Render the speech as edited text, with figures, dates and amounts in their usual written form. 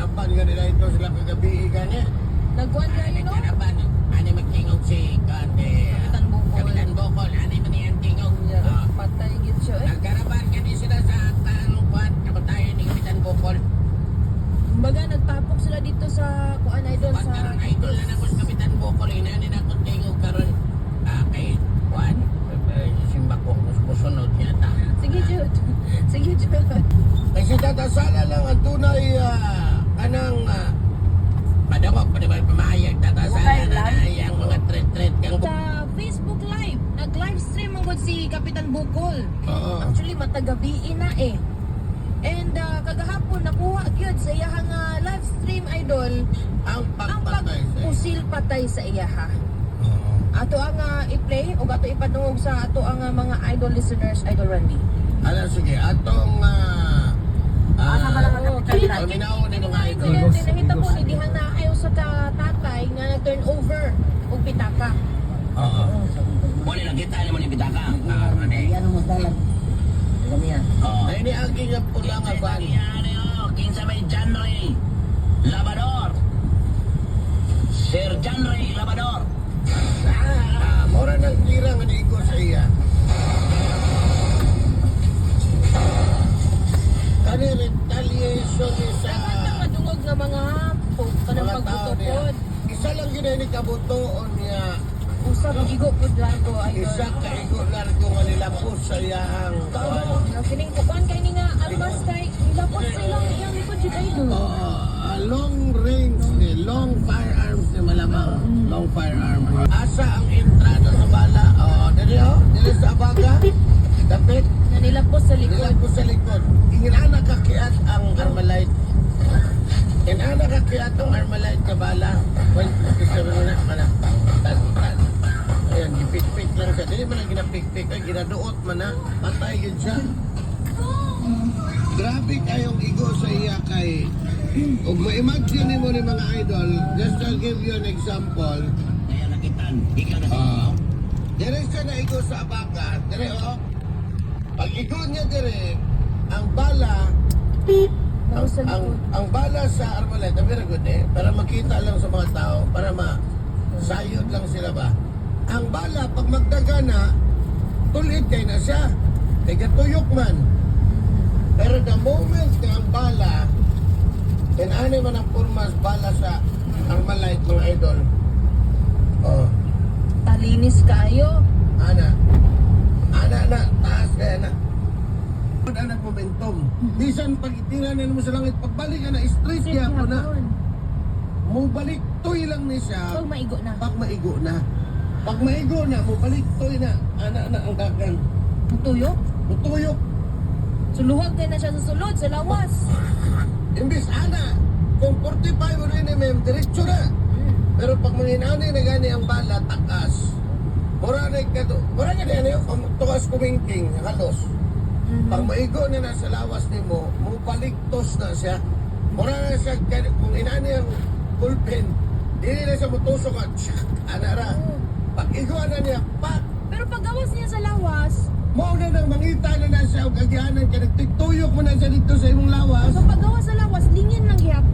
Nagkarapan ka nila ito sila kagabi ka niya. Nagkuhan kayo, no? Nagkarapan. Ano magtingog si Kante? Kapitan Bukol. Kapitan Bukol. Ano man yung tingog? Patay gid siya, eh. Nagkarapan ka din sila sa kanukuan. Kapatayon ni Kapitan Bukol. Kumbaga, nagtapok sila dito sa kuan idol sa... Pagkaroon idol na nabos Kapitan Bukol. Inanin ako tingog karon. Kay kuan. Simba ko. Musunod niya ta. Sige, Jude. Sige, Jude. Kasi tatasala lang ang tunay kanang padawag pa naman pamahayag tatasala na yung mga threat kang Sa Facebook Live, nag-live stream ang si Kapitan Bukol. Oo. Actually, matagabi na eh. And kagahapon, nakuha gyud sa iyahang live stream idol ang ang pagpatay sa pagpusil patay sa iyaha. Oo. Ato ang i-play o ato ipadungog sa ato ang mga idol listeners, Idol Randy. Ala sige atong paminaw ni mga idol. Nakita po ni dihan na ayaw sa tatay nga nag-turn over og pitaka. Oo. Wala lang kita naman yung bitaka. Yan mo dalag. Alam yan. Na ini agi nga pula nga ban. Kinsa may John Ray Labrador. Sir John Ray Labrador. Mora nang tira nga digo sa iya. Kani retaliation ni sa Dapat na madungog nga mga kanang mga tao niya. pagbutupod. Isa lang gina ni kabutoon niya. Usap gigo pud largo idol. Isa ka igo largo nga nilapos sa iyahang kuwan. Ang kining kuan kay ni nga armas kay nilapos sa ilang iyang likod jud idol. Long range ni long firearms ni malamang long firearm asa ang entrada sa bala dili sa abaga dapit Na nilapos sa nila likod. ko sa likod ingana kakiat ang Armalite ingana kakiat ang Armalite na bala well isa na mana tan ayan gipik-pik lang siya dili man lang ginapik-pik ay ginaduot man na patay yun siya. Grabe kayong igo sa iya kay ug ma-imagine mo ni mga idol, just to give you an example. Kaya nakitan. Ikaw na Dire siya na igo sa abaga, dire pag igo niya dire, ang bala Nausan ang bala sa Armalite, very good para makita lang sa mga tao, para sayod lang sila ba. Ang bala pag magdagana, tulit kay na siya. Tigatuyok man. Pero the moment na ang bala, ano man ang formas bala sa Armalite mga idol. talinis kayo. Ana na, taas kaya na. Ana momentum. Bisan pag itingnan mo sa langit, pagbalik ka na, straight kaya po na. Mubalik toy lang ni siya. Pag maigo na. Pag maigo na. Pag maigo na, mubalik toy na. Ana ang dagan. Tuyo. Mutuyok. Suluhag din na siya sa sulod, sa lawas. Imbis ana, kung 45 rin diretso na. Pero pag manginani na gani ang bala, takas. Mura na yan, tukas kumingking, halos. Pag maigo na sa lawas ni mo, mupaligtos na siya. Mura na siya, kung inani ang pulpin, hindi na siya mutusok at anara. Pag igo na niya, pak! Pero pag gawas niya sa lawas, Mauna nang mangita na siya, o kagyanan ka, nagtituyok mo na siya dito sa imong lawas. so pag gawas sa lawas, lingin lang gihapon.